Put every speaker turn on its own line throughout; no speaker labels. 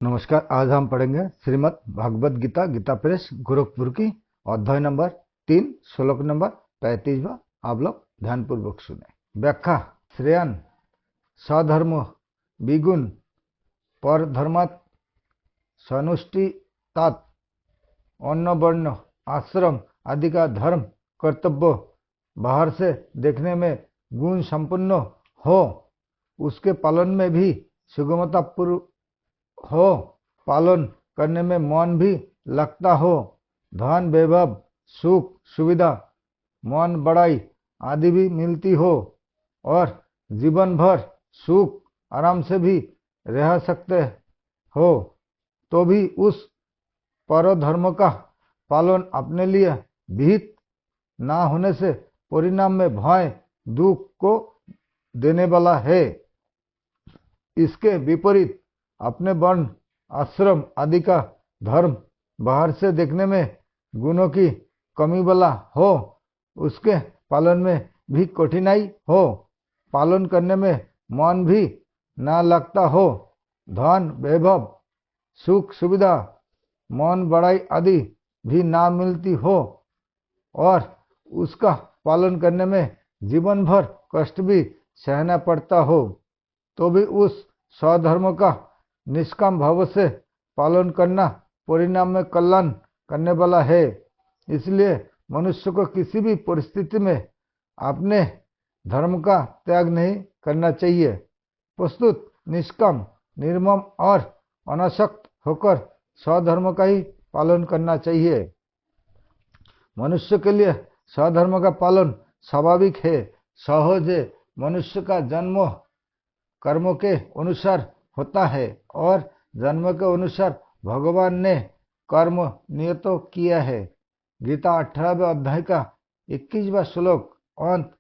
नमस्कार। आज हम पढ़ेंगे श्रीमद् भागवत गीता गीता प्रेस गोरखपुर की अध्याय नंबर 3 श्लोक नंबर 35। आप लोग ध्यानपूर्वक सुने। व्याख्या। श्रेयन सधर्म विगुण पर धर्मात् सनुष्ठितात अन्न वर्ण आश्रम आदि का धर्म कर्तव्य बाहर से देखने में गुण संपन्न हो, उसके पालन में भी सुगमता पूर्व हो, पालन करने में मन भी लगता हो, धन वैभव सुख सुविधा मन बड़ाई आदि भी मिलती हो और जीवन भर सुख आराम से भी रह सकते हो, तो भी उस परधर्म का पालन अपने लिए विहित ना होने से परिणाम में भय दुख को देने वाला है। इसके विपरीत अपने वर्ण आश्रम आदि का धर्म बाहर से देखने में गुणों की कमी वाला हो, उसके पालन में भी कठिनाई हो, पालन करने में मन भी ना लगता हो, धन वैभव सुख सुविधा मन बड़ाई आदि भी ना मिलती हो और उसका पालन करने में जीवन भर कष्ट भी सहना पड़ता हो, तो भी उस स्वधर्म का निष्काम भाव से पालन करना परिणाम में कल्याण करने वाला है। इसलिए मनुष्य को किसी भी परिस्थिति में अपने धर्म का त्याग नहीं करना चाहिए। प्रस्तुत निष्काम निर्मम और अनासक्त होकर स्वधर्म का ही पालन करना चाहिए। मनुष्य के लिए स्वधर्म का पालन स्वाभाविक है, सहज है। मनुष्य का जन्म कर्मों के अनुसार होता है और जन्म के अनुसार भगवान ने कर्म नियत किया है। गीता 18वें अध्याय का 21वां श्लोक अंत।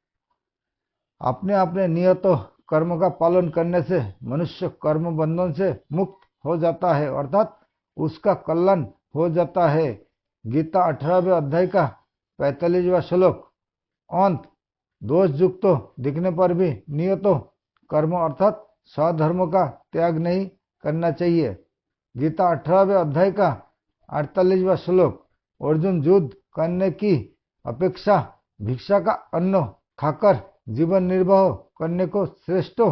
अपने अपने नियत कर्म का पालन करने से मनुष्य कर्म बंधन से मुक्त हो जाता है, अर्थात उसका कल्याण हो जाता है। गीता 18वें अध्याय का 45वां श्लोक अंत। दोष युक्त दिखने पर भी नियत कर्म अर्थात स्वधर्म का त्याग नहीं करना चाहिए। गीता 18वें अध्याय का 48वां श्लोक। अर्जुन युद्ध करने की अपेक्षा भिक्षा का अन्न खाकर जीवन निर्वाह करने को श्रेष्ठ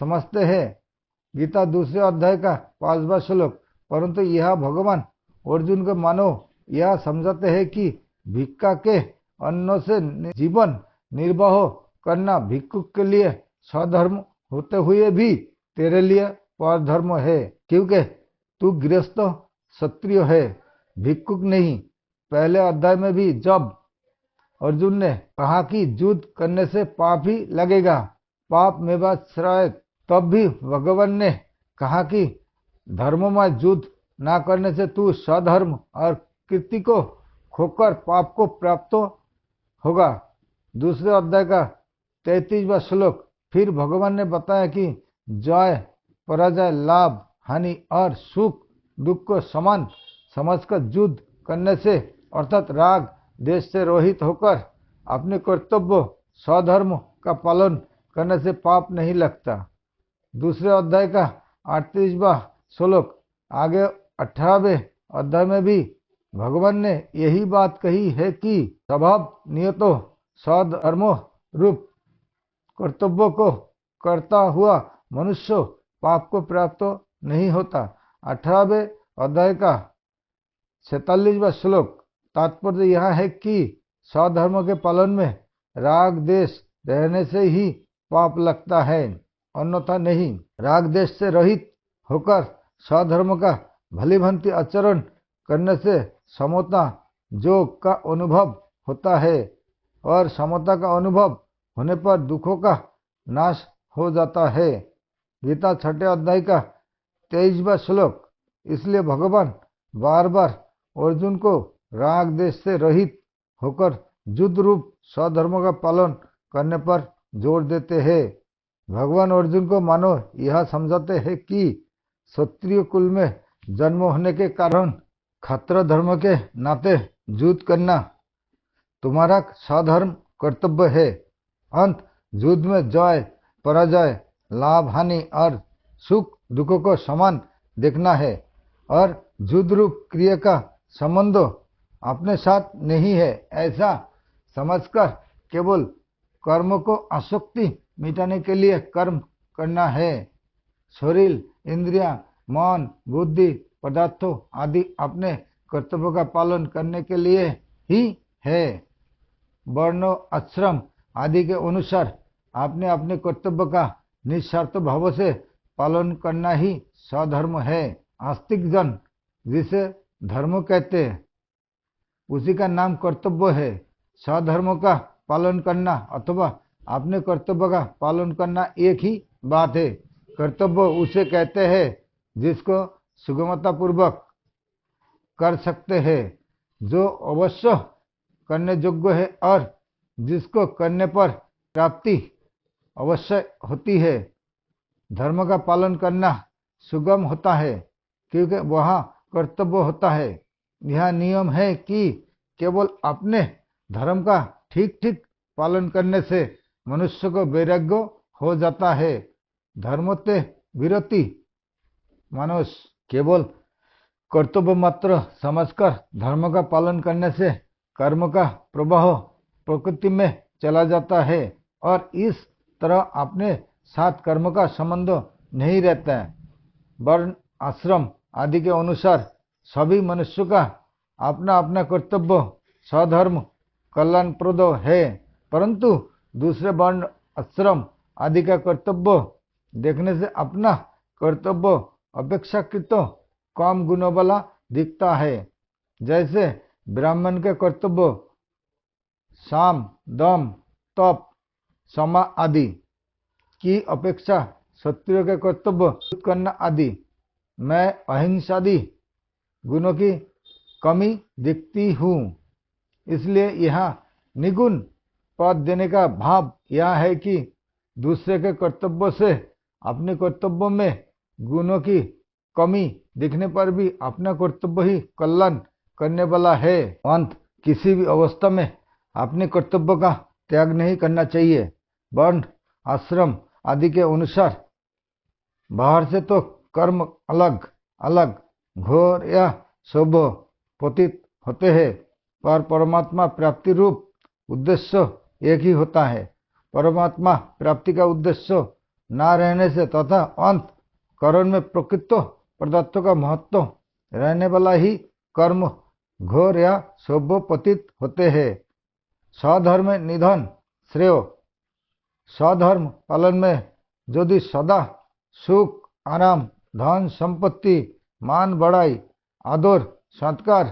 समझते हैं। गीता दूसरे अध्याय का 5वां श्लोक। परंतु यह भगवान अर्जुन को मानो यह समझाते हैं कि भिक्षा के अन्न से जीवन निर्वाह करना भिक्षुक के लिए स्वधर्म होते हुए भी तेरे लिए परधर्म है, क्योंकि तू गृहस्थ क्षत्रिय है, भिक्षुक नहीं। पहले अध्याय में भी जब अर्जुन ने कहा कि युद्ध करने से पाप ही लगेगा, पाप मेवाश्रय, तब भी भगवान ने कहा कि धर्म में युद्ध न करने से तू स्वधर्म और कीर्ति को खोकर पाप को प्राप्त होगा। दूसरे अध्याय का 33वां श्लोक। फिर भगवान ने बताया कि जय पराजय लाभ हानि और सुख दुख को समान समझकर युद्ध करने से अर्थात राग देश से रहित होकर अपने कर्तव्य स्वधर्म का पालन करने से पाप नहीं लगता। दूसरे अध्याय का 38वां श्लोक। आगे 18वें अध्याय में भी भगवान ने यही बात कही है कि स्वभाव नियत स्वधर्म रूप कर्तव्य को करता हुआ मनुष्य पाप को प्राप्त नहीं होता। 18वें अध्याय का 46वां श्लोक। तात्पर्य यह है कि स्वधर्म के पालन में राग देश रहने से ही पाप लगता है, अन्यथा नहीं। राग देश से रहित होकर स्वधर्म का भलीभांति आचरण करने से समता योग का अनुभव होता है और समता का अनुभव होने पर दुखों का नाश हो जाता है। गीता 6 अध्याय का 23वां श्लोक। इसलिए भगवान बार बार अर्जुन को राग देश से रहित होकर युद्ध रूप स्वधर्म का पालन करने पर जोर देते हैं। भगवान अर्जुन को मानो यह समझाते हैं कि क्षत्रिय कुल में जन्म होने के कारण क्षत्र धर्म के नाते युद्ध करना तुम्हारा स्वधर्म कर्तव्य है। अंत युद्ध में जय पराजय लाभ हानि और सुख दुखों को समान देखना है और जुद रूप क्रिया का संबंध अपने साथ नहीं है ऐसा समझकर केवल कर्म को आसक्ति मिटाने के लिए कर्म करना है। शरीर, इंद्रियां, मन, बुद्धि, पदार्थों आदि अपने कर्तव्यों का पालन करने के लिए ही है। वर्ण, आश्रम आदि के अनुसार आपने अपने कर्तव्य का निस्वार्थ भाव से पालन करना ही स्वधर्म है। आस्तिक जन जिसे धर्म कहते हैं उसी का नाम कर्तव्य है। स्वधर्म का पालन करना अथवा अपने कर्तव्य का पालन करना एक ही बात है। कर्तव्य उसे कहते हैं जिसको सुगमता पूर्वक कर सकते हैं, जो अवश्य करने योग्य है और जिसको करने पर प्राप्ति अवश्य होती है। धर्म का पालन करना सुगम होता है क्योंकि वहाँ कर्तव्य होता है। यह नियम है कि केवल अपने धर्म का ठीक ठीक पालन करने से मनुष्य को वैराग्य हो जाता है। धर्मोत्ते विरति मनुष्य केवल कर्तव्य मात्र समझकर धर्म का पालन करने से कर्म का प्रवाह प्रकृति में चला जाता है और इस तरह अपने साथ कर्म का संबंध नहीं रहता है। वर्ण, आश्रम आदि के अनुसार सभी मनुष्यों का अपना अपना कर्तव्य स्वधर्म कल्याणप्रद है, परंतु दूसरे वर्ण, आश्रम आदि का कर्तव्य देखने से अपना कर्तव्य अपेक्षाकृत कम गुणों वाला दिखता है। जैसे ब्राह्मण के कर्तव्य साम, दम, तप, क्षमा आदि की अपेक्षा क्षत्रिय के कर्तव्य करना आदि मैं अहिंसादि गुणों की कमी दिखती हूँ। इसलिए यहाँ निगुण पद देने का भाव यह है कि दूसरे के कर्तव्य से अपने कर्तव्य में गुणों की कमी दिखने पर भी अपना कर्तव्य ही कल्याण करने वाला है। अंत किसी भी अवस्था में अपने कर्तव्य का त्याग नहीं करना चाहिए। वर्ण, आश्रम आदि के अनुसार बाहर से तो कर्म अलग अलग घोर या शुभ प्रतीत होते हैं, पर परमात्मा प्राप्ति रूप उद्देश्य एक ही होता है। परमात्मा प्राप्ति का उद्देश्य न रहने से तथा अंत करण में प्रकृत पदार्थों का महत्व रहने वाला ही कर्म घोर या शुभ प्रतीत होते हैं। स्वधर्म निधन श्रेय। स्वधर्म पालन में यदि सदा सुख, आराम, धन संपत्ति, मान बढ़ाई, आदर सत्कार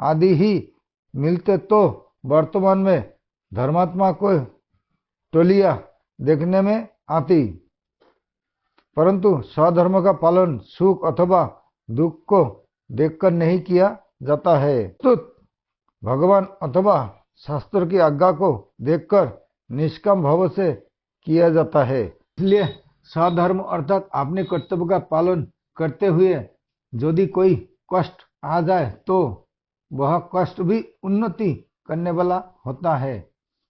आदि ही मिलते तो वर्तमान में धर्मात्मा को टोलियां देखने में आती, परंतु स्वधर्म का पालन सुख अथवा दुख को देखकर नहीं किया जाता है, तो भगवान अथवा शास्त्र की आज्ञा को देखकर निष्काम भाव से किया जाता है। इसलिए स्वधर्म अर्थात अपने कर्तव्य का पालन करते हुए यदि कोई कष्ट आ जाए तो वह कष्ट भी उन्नति करने वाला होता है।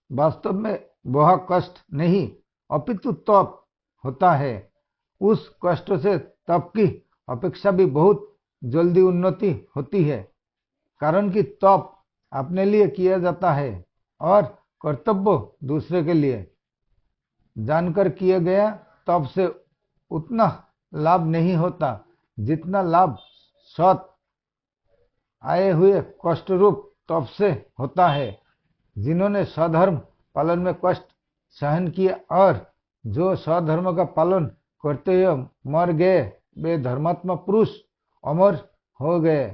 वास्तव में वह कष्ट नहीं अपितु तप होता है। उस कष्ट से तप की अपेक्षा भी बहुत जल्दी उन्नति होती है, कारण कि तप अपने लिए किया जाता है और कर्तव्य दूसरे के लिए। जानकर किया गया तप से उतना लाभ नहीं होता जितना लाभ सत आए हुए कष्ट रूप तप से होता है। जिन्होंने स्वधर्म पालन में कष्ट सहन किया और जो स्वधर्म का पालन करते हुए मर गए वे धर्मात्मा पुरुष अमर हो गए।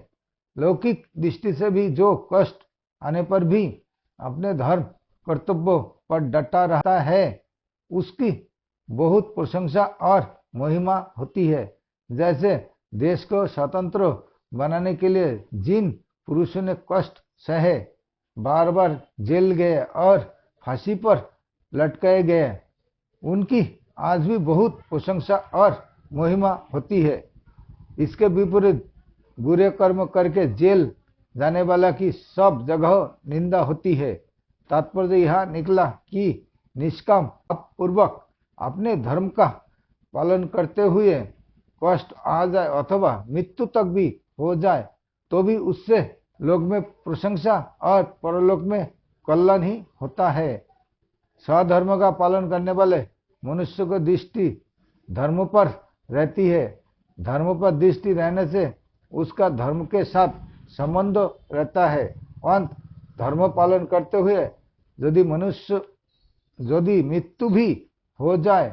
लौकिक दृष्टि से भी जो कष्ट आने पर भी अपने धर्म कर्तव्य पर डटा रहता है उसकी बहुत प्रशंसा और महिमा होती है। जैसे देश को स्वतंत्र बनाने के लिए जिन पुरुषों ने कष्ट सहे, बार बार जेल गए और फांसी पर लटकाए गए, उनकी आज भी बहुत प्रशंसा और महिमा होती है। इसके विपरीत बुरे कर्म करके जेल जाने वाला की सब जगह निंदा होती है। तात्पर्य यह निकला कि निष्काम पूर्वक अपने धर्म का पालन करते हुए कष्ट आ जाए अथवा मृत्यु तक भी हो जाए तो भी उससे लोक में प्रशंसा और परलोक में कल्याण ही होता है। स्वधर्म का पालन करने वाले मनुष्य को दृष्टि धर्म पर रहती है। धर्म पर दृष्टि रहने से उसका धर्म के साथ संबंध रहता है। अंत धर्म पालन करते हुए यदि मृत्यु भी हो जाए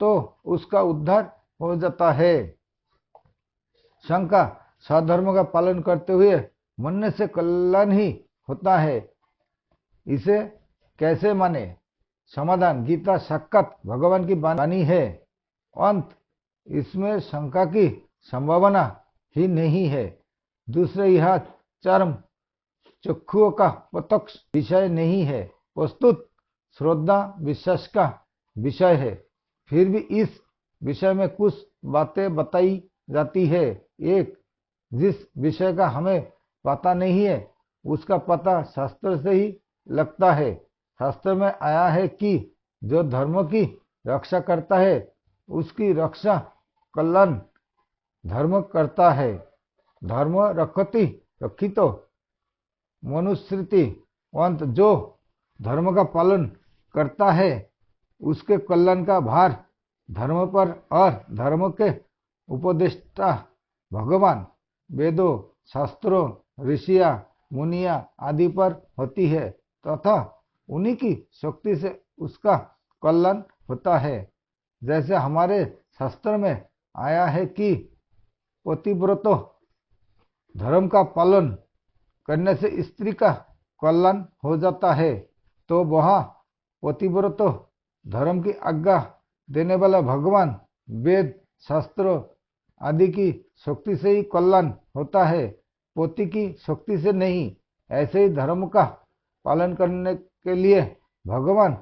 तो उसका उद्धार हो जाता है। शंका, स्वधर्म का पालन करते हुए मरने से कल्याण ही होता है, इसे कैसे माने? समाधान, गीता साक्षात भगवान की वाणी है। अंत इसमें शंका की संभावना ही नहीं है। दूसरे यह चरम चक्षुओं का प्रत्यक्ष विषय नहीं है, प्रस्तुत श्रद्धा विश्वास का विषय है। फिर भी इस विषय में कुछ बातें बताई जाती है। एक, जिस विषय का हमें पता नहीं है उसका पता शास्त्र से ही लगता है। शास्त्र में आया है कि जो धर्म की रक्षा करता है उसकी रक्षा कल्याण धर्म करता है। धर्म रक्षितो मनुस्मृति। अंत जो धर्म का पालन करता है उसके कल्याण का भार धर्म पर और धर्म के उपदेष्टा भगवान, वेदों, शास्त्रों, ऋषियां, मुनिया आदि पर होती है तथा उन्हीं की शक्ति से उसका कल्याण होता है। जैसे हमारे शास्त्र में आया है कि पतिव्रत धर्म का पालन करने से स्त्री का कल्याण हो जाता है, तो वह पतिव्रत धर्म की आज्ञा देने वाला भगवान, वेद, शास्त्र आदि की शक्ति से ही कल्याण होता है, पति की शक्ति से नहीं। ऐसे ही धर्म का पालन करने के लिए भगवान,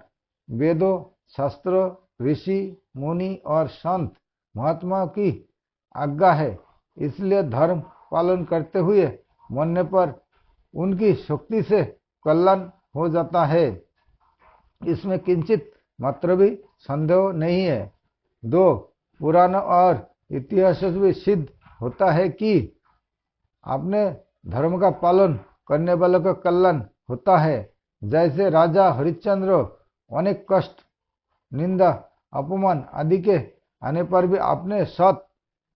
वेदों, शास्त्र, ऋषि, मुनि और संत महात्मा की आज्ञा है। इसलिए धर्म पालन करते हुए मरने पर उनकी शक्ति से कल्याण हो जाता है, इसमें किंचित मात्र भी संदेह नहीं है। दो, पुराण और इतिहास से भी सिद्ध होता है कि अपने धर्म का पालन करने वालों का कल्याण होता है। जैसे राजा हरिश्चंद्र अनेक कष्ट, निंदा, अपमान आदि के आने पर भी अपने सत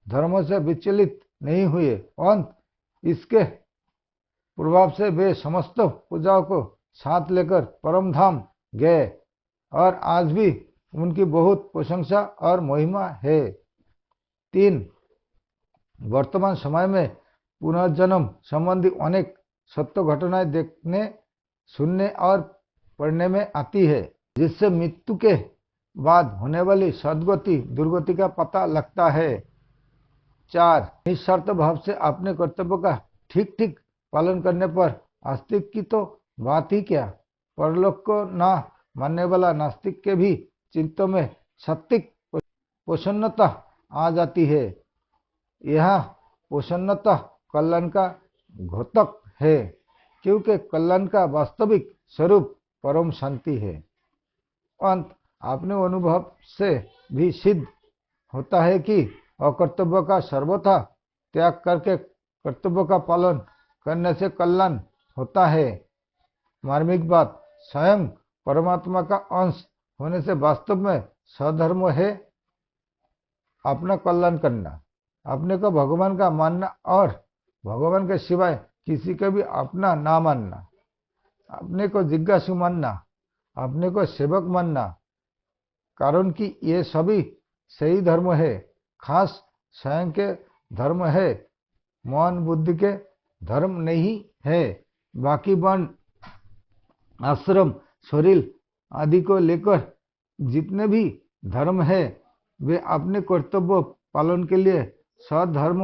धर्म से विचलित नहीं हुए। अंत इसके प्रभाव से वे समस्त पूजाओं को साथ लेकर परम धाम गए और आज भी उनकी बहुत प्रशंसा और महिमा है। 3, वर्तमान समय में पुनर्जन्म संबंधी अनेक सत्य घटनाएं देखने, सुनने और पढ़ने में आती है, जिससे मृत्यु के बाद होने वाली सद्गति दुर्गति का पता लगता है। 4, निस्वार्थ भाव से अपने कर्तव्य का ठीक ठीक पालन करने पर आस्तिक की तो बात ही क्या, परलोक को ना मानने वाला नास्तिक के भी चित्तों में सात्विक प्रसन्नता आ जाती है। यह प्रसन्नता कल्याण का घोतक है, क्योंकि कल्याण का वास्तविक स्वरूप परम शांति है। अंत अपने अनुभव से भी सिद्ध होता है कि अकर्तव्य का सर्वथा त्याग करके कर्तव्य का पालन करने से कल्याण होता है। मार्मिक बात, स्वयं परमात्मा का अंश होने से वास्तव में स्वधर्म है अपना कल्याण करना, अपने को भगवान का मानना और भगवान के सिवाय किसी का भी अपना ना मानना, अपने को जिज्ञासु मानना, अपने को सेवक मानना, कारण कि ये सभी सही धर्म है, खास स्वयं के धर्म है, मन बुद्धि के धर्म नहीं है। बाकी वर्ण, आश्रम, शरीर आदि को लेकर जितने भी धर्म है वे अपने कर्तव्य पालन के लिए स्वधर्म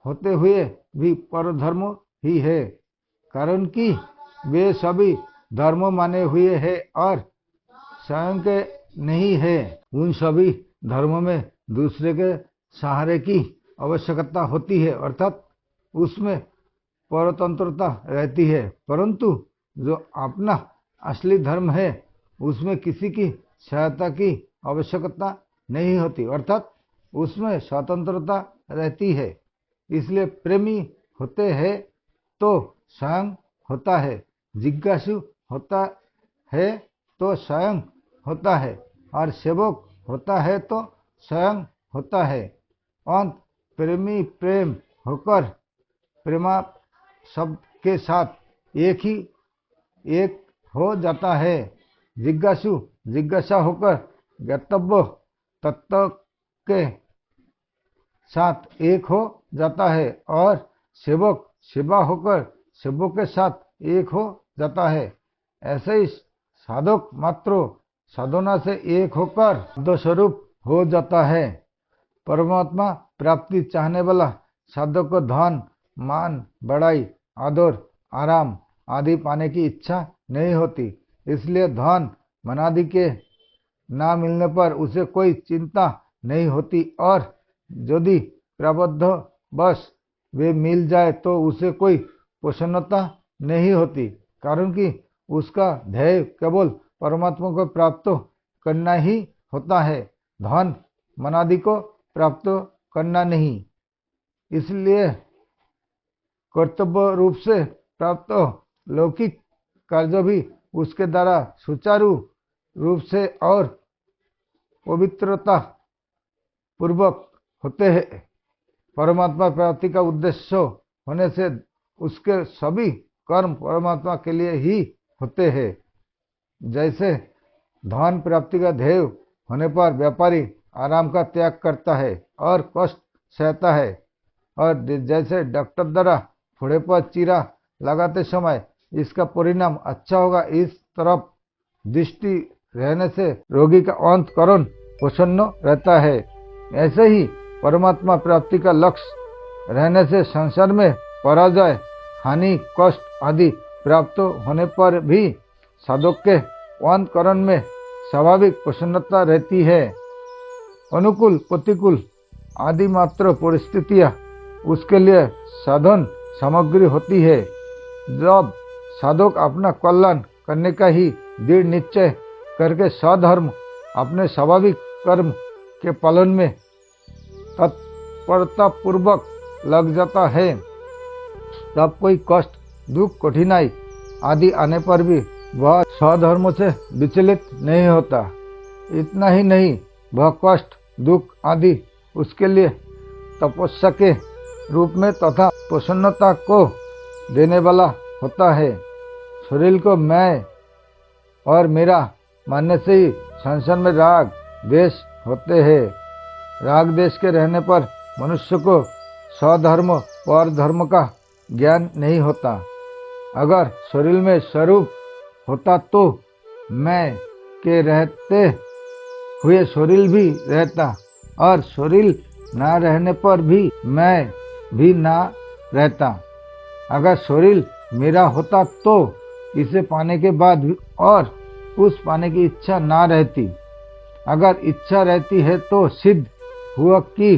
होते हुए भी परधर्म ही है, कारण कि वे सभी धर्म माने हुए हैं और स्वयं के नहीं है। उन सभी धर्मों में दूसरे के सहारे की आवश्यकता होती है, अर्थात उसमें परतंत्रता रहती है, परंतु जो अपना असली धर्म है उसमें किसी की सहायता की आवश्यकता नहीं होती, अर्थात उसमें स्वतंत्रता रहती है। इसलिए प्रेमी होते हैं तो स्वयं होता है, जिज्ञासु होता है तो स्वयं होता है, और सेवक होता है तो स्वयं होता है। अंत प्रेमी प्रेम होकर प्रेमा शब्द के साथ एक हो जाता है। जिज्ञासु जिज्ञासा होकर ज्ञातव्य तत्व के साथ एक हो जाता है, और सेवक सेवा होकर सेवक के साथ एक हो जाता है। ऐसे ही साधक मात्र साधना से एक होकर शुद्ध स्वरूप हो जाता है। परमात्मा प्राप्ति चाहने वाला साधक को धन मान बड़ाई आदर आराम आदि पाने की इच्छा नहीं होती। इसलिए धन मन आदि के ना मिलने पर उसे कोई चिंता नहीं होती, और यदि प्रारब्ध बस वे मिल जाए तो उसे कोई प्रसन्नता नहीं होती, कारण कि उसका ध्येय केवल परमात्मा को प्राप्त करना ही होता है, धन मन आदि को प्राप्त करना नहीं। इसलिए कर्तव्य रूप से प्राप्त लौकिक कार्य भी उसके द्वारा सुचारू रूप से और पवित्रता पूर्वक होते हैं। परमात्मा प्राप्ति का उद्देश्य होने से उसके सभी कर्म परमात्मा के लिए ही होते हैं। जैसे धन प्राप्ति का ध्येय होने पर व्यापारी आराम का त्याग करता है और कष्ट सहता है, और जैसे डॉक्टर द्वारा फोड़े पर चीरा लगाते समय इसका परिणाम अच्छा होगा, इस तरफ दृष्टि रहने से रोगी का अंतःकरण प्रसन्न रहता है। ऐसे ही परमात्मा प्राप्ति का लक्ष्य रहने से संसार में पराजय हानि कष्ट आदि प्राप्त होने पर भी साधक के अंतःकरण में स्वाभाविक प्रसन्नता रहती है। अनुकूल प्रतिकूल आदि मात्र परिस्थितियां उसके लिए साधन सामग्री होती है। जब साधक अपना कल्याण करने का ही दृढ़ निश्चय करके सधर्म अपने स्वाभाविक कर्म के पालन में तत्परता पूर्वक लग जाता है, तब कोई कष्ट दुख कठिनाई आदि आने पर भी वह स्वधर्म से विचलित नहीं होता। इतना ही नहीं, वह कष्ट दुख आदि उसके लिए तपस्या के रूप में तथा प्रसन्नता को देने वाला होता है। शरीर को मैं और मेरा मानने से ही संसार में राग द्वेष होते हैं। राग द्वेष के रहने पर मनुष्य को स्वधर्म पर धर्म का ज्ञान नहीं होता। अगर शरीर में स्वरूप होता तो मैं के रहते हुए शरीर भी रहता, और शरीर ना रहने पर भी मैं भी ना रहता। अगर शरीर मेरा होता तो इसे पाने के बाद भी और उस पाने की इच्छा ना रहती। अगर इच्छा रहती है तो सिद्ध हुआ कि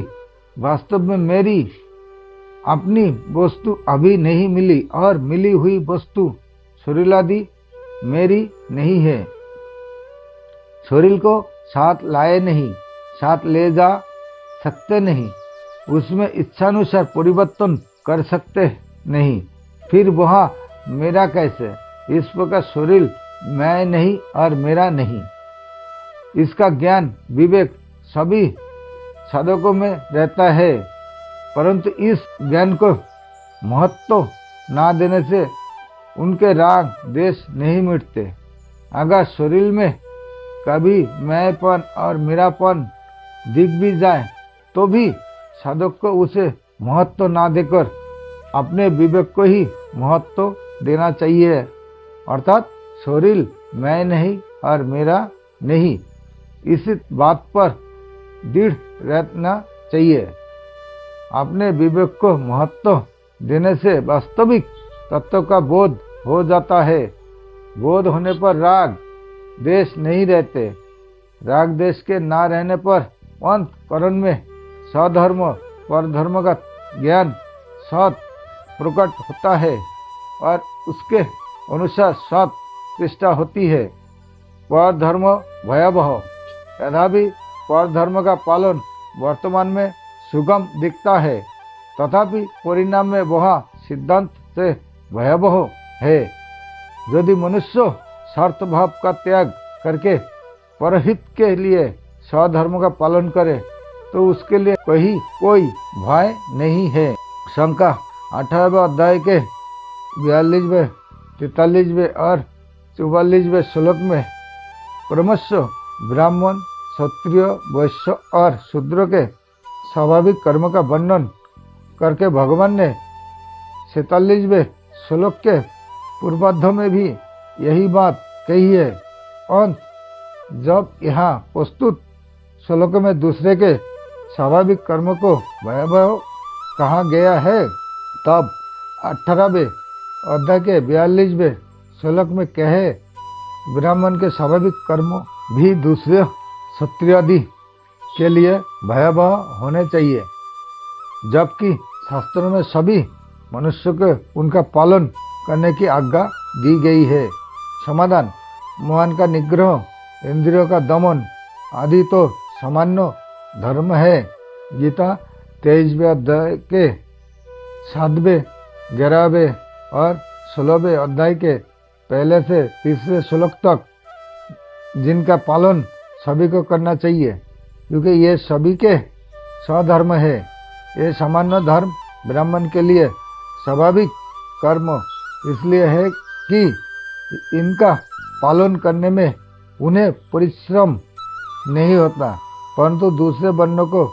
वास्तव में मेरी अपनी वस्तु अभी नहीं मिली, और मिली हुई वस्तु शरीर आदि मेरी नहीं है। शरीर को साथ लाए नहीं, साथ ले जा सकते नहीं, उसमें इच्छानुसार परिवर्तन कर सकते नहीं, फिर वह मेरा कैसे? इस प्रकार शरीर मैं नहीं और मेरा नहीं, इसका ज्ञान विवेक सभी साधकों में रहता है, परंतु इस ज्ञान को महत्व ना देने से उनके राग द्वेष नहीं मिटते। अगर शरीर में कभी मैंपन और मेरापन दिख भी जाए तो भी साधक को उसे महत्व ना देकर अपने विवेक को ही महत्व देना चाहिए, अर्थात शरीर मैं नहीं और मेरा नहीं, इसी बात पर दृढ़ रहना चाहिए। अपने विवेक को महत्व देने से वास्तविक तत्व का बोध हो जाता है। बोध होने पर राग द्वेष नहीं रहते। राग द्वेष के ना रहने पर अंतःकरण में सधर्म परधर्म का ज्ञान सत प्रकट होता है और उसके अनुसार सत प्रतिष्ठा होती है। परधर्म भयावह, तथापि परधर्म का पालन वर्तमान में सुगम दिखता है, तथापि परिणाम में वह सिद्धांत से भयावह है। यदि मनुष्य स्वार्थ भाव का त्याग करके परहित के लिए स्वधर्म का पालन करे तो उसके लिए कोई भय नहीं है। शंका 18वें अध्याय के 42वें, 43वें और 44वें श्लोक में क्रमशः ब्राह्मण, क्षत्रिय, वैश्य और शूद्र के स्वाभाविक कर्म का वर्णन करके भगवान ने 47वें श्लोक के पूर्वार्ध में भी यही बात कही है। और जब यहाँ प्रस्तुत श्लोक में दूसरे के स्वाभाविक कर्म को भयावह कहा गया है, तब 18वें अध्याय के 42वें श्लोक में कहे ब्राह्मण के स्वाभाविक कर्म भी दूसरे क्षत्रिय आदि के लिए भयावह होने चाहिए, जबकि शास्त्रों में सभी मनुष्य को उनका पालन करने की आज्ञा दी गई है। समाधान: मन का निग्रह, इंद्रियों का दमन आदि तो सामान्य धर्म है। गीता 23वें अध्याय के 7वें, 11वें और 16वें अध्याय के पहले से 30वें श्लोक तक जिनका पालन सभी को करना चाहिए, क्योंकि ये सभी के स्वधर्म है। ये सामान्य धर्म ब्राह्मण के लिए स्वाभाविक कर्म इसलिए है कि इनका पालन करने में उन्हें परिश्रम नहीं होता, परंतु दूसरे वर्णों को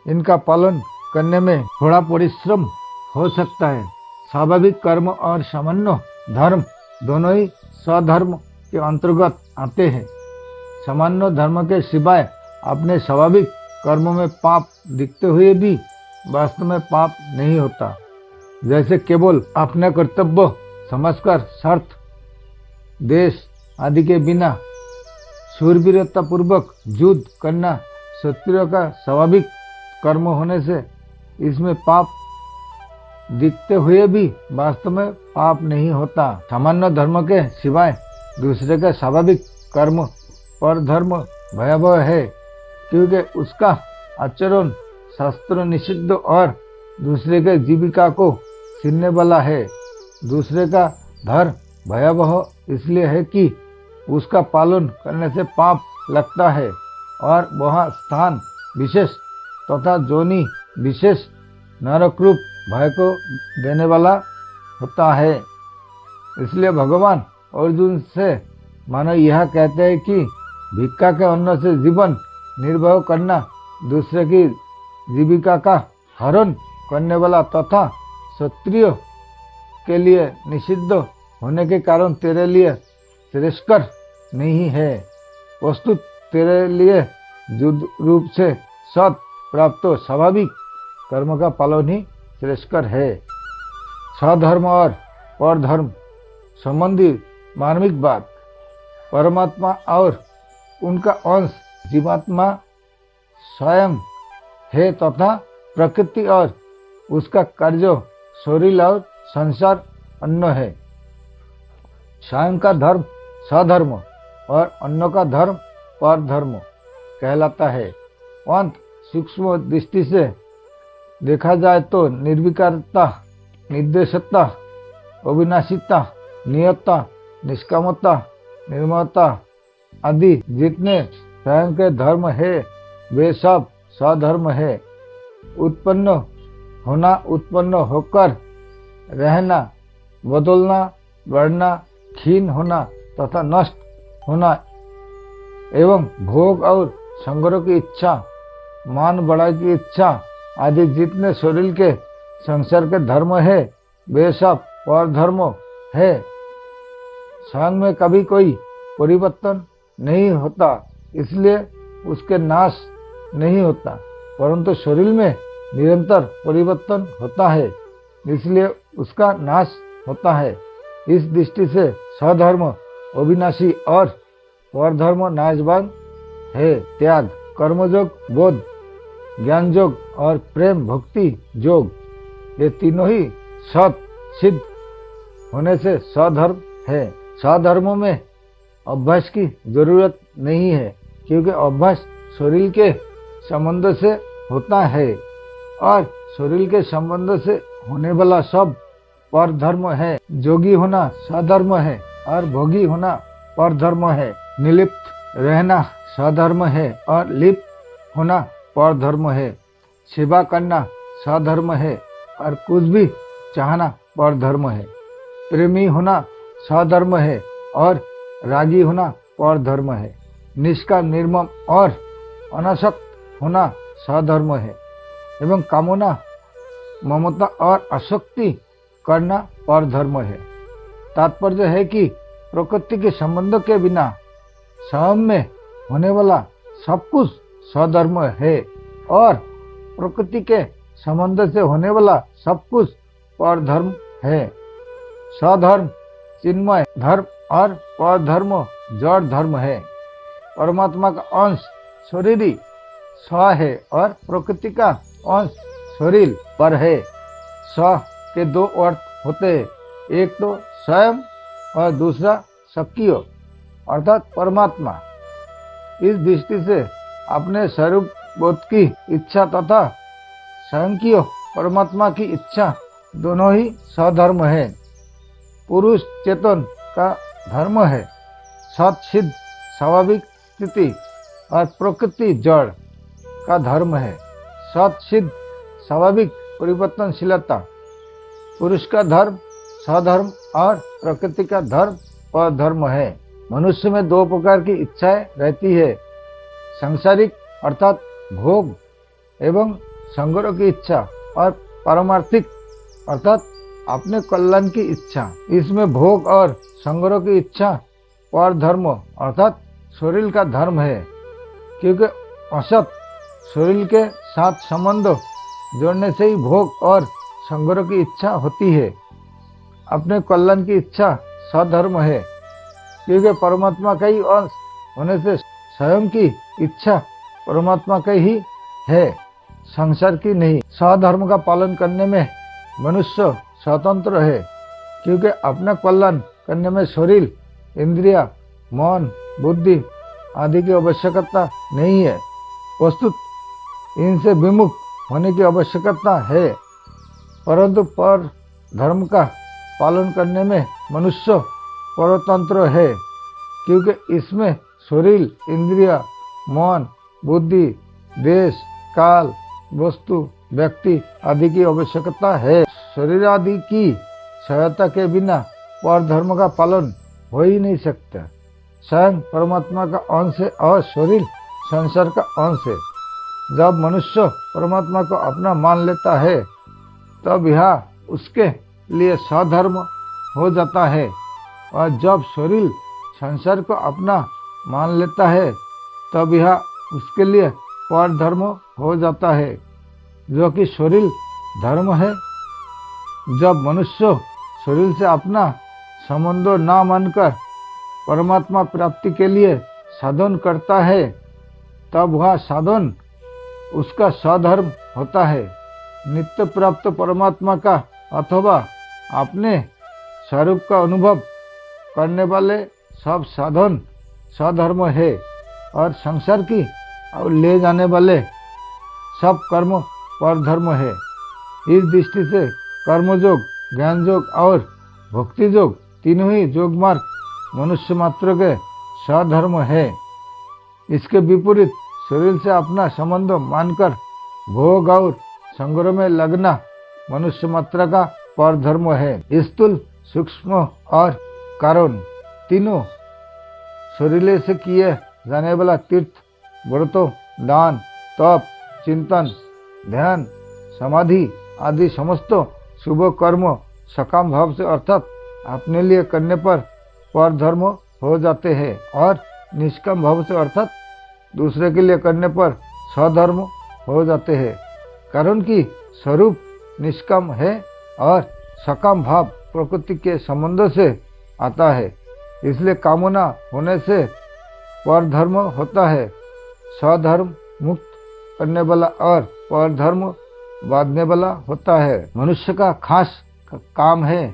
इनका पालन करने में थोड़ा परिश्रम हो सकता है। स्वाभाविक कर्म और सामान्य धर्म दोनों ही स्वधर्म के अंतर्गत आते हैं। सामान्य धर्म के सिवाय अपने स्वाभाविक कर्मों में पाप दिखते हुए भी वास्तव में पाप नहीं होता। जैसे केवल अपने कर्तव्य समझकर स्वार्थ, देश आदि के बिना शूरवीरता पूर्वक युद्ध करना क्षत्रिय का स्वाभाविक कर्म होने से इसमें पाप दिखते हुए भी वास्तव में पाप नहीं होता। सामान्य धर्म के सिवाय दूसरे का स्वाभाविक कर्म पर धर्म भयावह है, क्योंकि उसका आचरण शास्त्र निषिद्ध और दूसरे के जीविका को छीनने वाला है। दूसरे का धर्म भयावह इसलिए है कि उसका पालन करने से पाप लगता है और वह स्थान विशेष तथा जोनि विशेष नरक रूप भय को देने वाला होता है। इसलिए भगवान अर्जुन से मानो यह कहते हैं कि भिक्षा के अन्न से जीवन निर्वाह करना दूसरे की जीविका का हरण करने वाला तथा क्षत्रिय के लिए निषिद्ध होने के कारण तेरे लिए श्रेष्ठकर नहीं है। वस्तुत तेरे लिए युद्ध रूप से सत प्राप्त स्वाभाविक कर्म का पालन ही श्रेष्ठकर है। स्वधर्म और परधर्म संबंधी मार्मिक बात: परमात्मा और उनका अंश जीवात्मा स्वयं है तथा प्रकृति और उसका कार्य शरीर और संसार अन्न है। स्वयं का धर्म स्वधर्म और अन्न का धर्म परधर्म कहलाता है। अंत सूक्ष्म दृष्टि से देखा जाए तो निर्विकारता, निर्देशता, अविनाशिता, नियतता, निष्कामता, निर्मलता आदि जितने स्वयं के धर्म है वे सब स्वधर्म है। उत्पन्न होना, उत्पन्न होकर रहना, बदलना, बढ़ना, क्षीण होना तथा नष्ट होना एवं भोग और संग्रह की इच्छा, मान बढ़ाई की इच्छा आदि जितने शरीर के संसार के धर्म है वे सब परधर्म है। स्वयं में कभी कोई परिवर्तन नहीं होता, इसलिए उसके नाश नहीं होता, परंतु शरीर में निरंतर परिवर्तन होता है, इसलिए उसका नाश होता है। इस दृष्टि से स्वधर्म अविनाशी और परधर्म नाशवान है। त्याग, कर्मयोग, बोध, ज्ञान योग और प्रेम भक्ति योग ये तीनों ही सत सिद्ध होने से स्वधर्म है। स्वधर्म में अभ्यास की जरूरत नहीं है, क्योंकि अभ्यास शरीर के संबंध से होता है और शरीर के संबंध से होने वाला सब पर धर्म है। जोगी होना सधर्म है और भोगी होना पर धर्म है। निर्लिप्त रहना सधर्म है और लिप्त होना पर धर्म है। सेवा करना सधर्म है और कुछ भी चाहना पर धर्म है। प्रेमी होना सधर्म है और रागी होना पर धर्म है। निष्काम निर्मम और अनासक्त होना सधर्म है एवं कामना ममता और आसक्ति करना पर धर्म है। तात्पर्य है कि प्रकृति के संबंध के बिना स्वयं में होने वाला सब कुछ सधर्म है और प्रकृति के संबंध से होने वाला सब कुछ पर धर्म है। सधर्म चिन्मय धर्म और पर धर्म जड़ धर्म है। परमात्मा का अंश शरीरी स है और प्रकृति का अंश शरीर पर है। स के दो अर्थ होते हैं, एक तो स्वयं और दूसरा सक्रिय अर्थात परमात्मा। इस दृष्टि से अपने स्वरूप बोध की इच्छा तथा स्वयं परमात्मा की इच्छा दोनों ही सधर्म है। पुरुष चेतन का धर्म है सत सिद्ध स्वाभाविक स्थिति और प्रकृति जड़ का धर्म है सत सिद्ध स्वाभाविक परिवर्तनशीलता। पुरुष का धर्म सधर्म और प्रकृति का धर्म पर धर्म है। मनुष्य में दो प्रकार की इच्छाएं रहती है, सांसारिक अर्थात भोग एवं संग्रह की इच्छा और पारमार्थिक अर्थात अपने कल्याण की इच्छा। इसमें भोग और संग्रह की इच्छा पर धर्म अर्थात शरीर का धर्म है, क्योंकि असत शरीर के साथ संबंध जोड़ने से ही भोग और संग्रह की इच्छा होती है। अपने कल्याण की इच्छा सधर्म है, क्योंकि परमात्मा का ही अंश होने से स्वयं की इच्छा परमात्मा का ही है, संसार की नहीं। सधर्म का पालन करने में मनुष्य स्वतंत्र है, क्योंकि अपना कल्याण करने में शरीर इंद्रिया मन बुद्धि आदि की आवश्यकता नहीं है। वस्तुत इनसे विमुख होने की आवश्यकता है, परंतु पर धर्म का पालन करने में मनुष्य परतंत्र है, क्योंकि इसमें शरीर इंद्रिया मन बुद्धि देश काल वस्तु व्यक्ति आदि की आवश्यकता है। शरीर आदि की सहायता के बिना पर धर्म का पालन हो ही नहीं सकता। स्वयं परमात्मा का अंश है और शरीर संसार का अंश है। जब मनुष्य परमात्मा को अपना मान लेता है तब यह उसके लिए सधर्म हो जाता है, और जब शरीर संसार को अपना मान लेता है तब यह उसके लिए पर धर्म हो जाता है, जो कि शरीर धर्म है। जब मनुष्य शरीर से अपना संबंध न मानकर परमात्मा प्राप्ति के लिए साधन करता है तब वह साधन उसका सधर्म होता है। नित्य प्राप्त परमात्मा का अथवा अपने स्वरूप का अनुभव करने वाले सब साधन सधर्म है, और संसार की और ले जाने वाले सब कर्म पर धर्म है। इस दृष्टि से कर्मयोग ज्ञान योग और भक्ति योग तीनों ही योग मार्ग मनुष्य मात्र के सधर्म है। इसके विपरीत शरीर से अपना संबंध मानकर भोग और संग्रह में लगना मनुष्य मात्र का पर धर्म है। स्थूल सूक्ष्म और कारण तीनों शरीर से किए जाने वाला तीर्थ व्रतों दान तप चिंतन ध्यान समाधि आदि समस्त शुभ कर्म सकाम भाव से अर्थात अपने लिए करने पर धर्म हो जाते हैं, और निष्काम भाव से अर्थात दूसरे के लिए करने पर सधर्म हो जाते हैं। कारण कि स्वरूप निष्काम है और सकाम भाव प्रकृति के संबंध से आता है, इसलिए कामना होने से पर धर्म होता है। सधर्म मुक्त करने वाला और पर धर्म बांधने वाला होता है। मनुष्य का खास काम है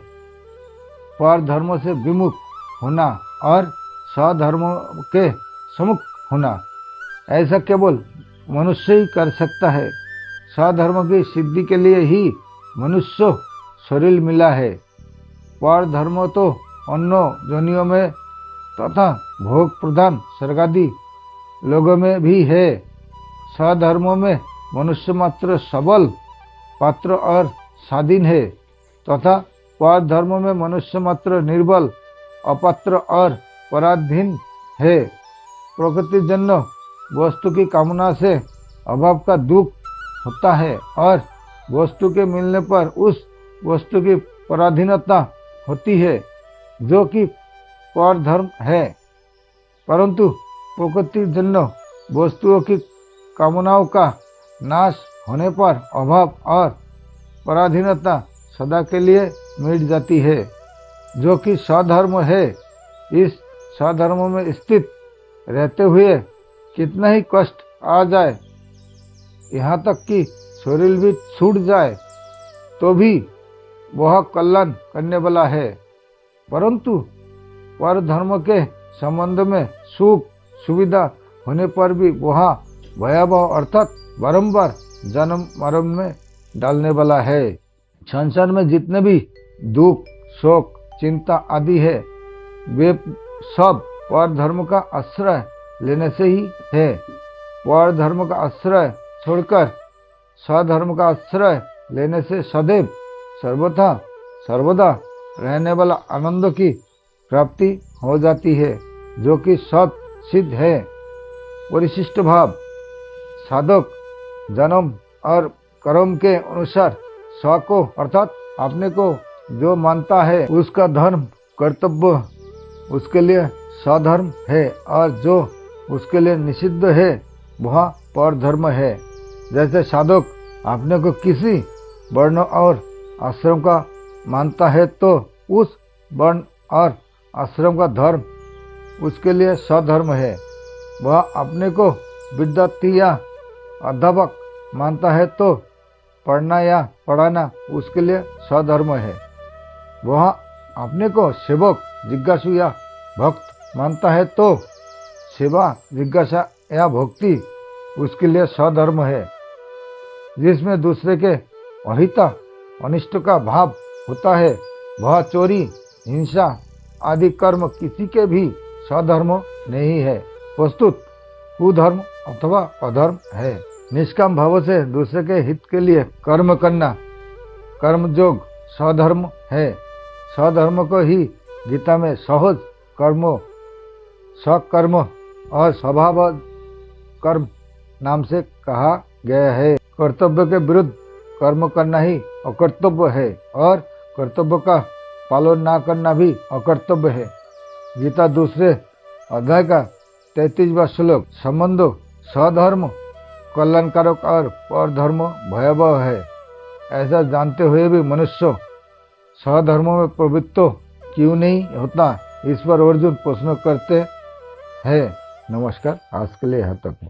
पर धर्म से विमुख होना और सधर्म के सम्मुख होना। ऐसा केवल मनुष्य ही कर सकता है। स्वधर्म की सिद्धि के लिए ही मनुष्य शरीर मिला है। पर धर्म तो अन्य जोनियों में तथा भोग प्रधान स्वर्गादि लोगों में भी है। स्वधर्मों में मनुष्य मात्र सबल, पात्र और स्वाधीन है तथा पर धर्म में मनुष्य मात्र निर्बल, अपात्र और पराधीन है। प्रकृति जन्य वस्तु की कामना से अभाव का दुख होता है और वस्तु के मिलने पर उस वस्तु की पराधीनता होती है, जो कि पर धर्म है। परंतु प्रकृति जन्य वस्तुओं की कामनाओं का नाश होने पर अभाव और पराधीनता सदा के लिए मिट जाती है, जो कि स्वधर्म है। इस स्वधर्म में स्थित रहते हुए कितना ही कष्ट आ जाए, यहाँ तक कि शरीर भी छूट जाए, तो भी वह कल्याण करने वाला है। परंतु पर धर्म के संबंध में सुख सुविधा होने पर भी वह भयावह अर्थात बारंबार जन्म मरण में डालने वाला है। संसार में जितने भी दुख, शोक, चिंता आदि है, वे सब पर धर्म का आश्रय लेने से ही है। पर धर्म का आश्रय छोड़कर स्वधर्म का आश्रय लेने से सदैव सर्वथा सर्वदा रहने वाला आनंद की प्राप्ति हो जाती है, जो कि सत सिद्ध है। परिशिष्ट भाव साधक जन्म और कर्म के अनुसार स्व को अर्थात अपने को जो मानता है उसका धर्म कर्तव्य उसके लिए स्वधर्म है, और जो उसके लिए निषिद्ध है वह पर धर्म है। जैसे साधक अपने को किसी वर्ण और आश्रम का मानता है, तो उस वर्ण और आश्रम का धर्म उसके लिए स्वधर्म है। वह अपने को विद्यार्थी या अध्यापक मानता है, तो पढ़ना या पढ़ाना उसके लिए स्वधर्म है। वह अपने को सेवक, जिज्ञासु या भक्त मानता है, तो सेवा, जिज्ञासा या भक्ति उसके लिए स्वधर्म है। जिसमें दूसरे के अहित अनिष्ट का भाव होता है, वह चोरी, हिंसा आदि कर्म किसी के भी स्वधर्म नहीं है, वस्तुत कुधर्म अथवा अधर्म है। निष्काम भाव से दूसरे के हित के लिए कर्म करना कर्मयोग स्वधर्म है। स्वधर्म को ही गीता में सहज कर्म, स्वकर्म और स्वभाव कर्म नाम से कहा गया है। कर्तव्य के विरुद्ध कर्म करना ही अकर्तव्य है, और कर्तव्य का पालन न करना भी अकर्तव्य है। गीता दूसरे अध्याय का 33वां श्लोक संबंध स्वधर्म कल्याणकारक और परधर्म भयावह है, ऐसा जानते हुए भी मनुष्य स्वधर्म में प्रवृत्त क्यों नहीं होता, इस पर अर्जुन प्रश्न करते हैं। नमस्कार, आज के लिए यहाँ तक।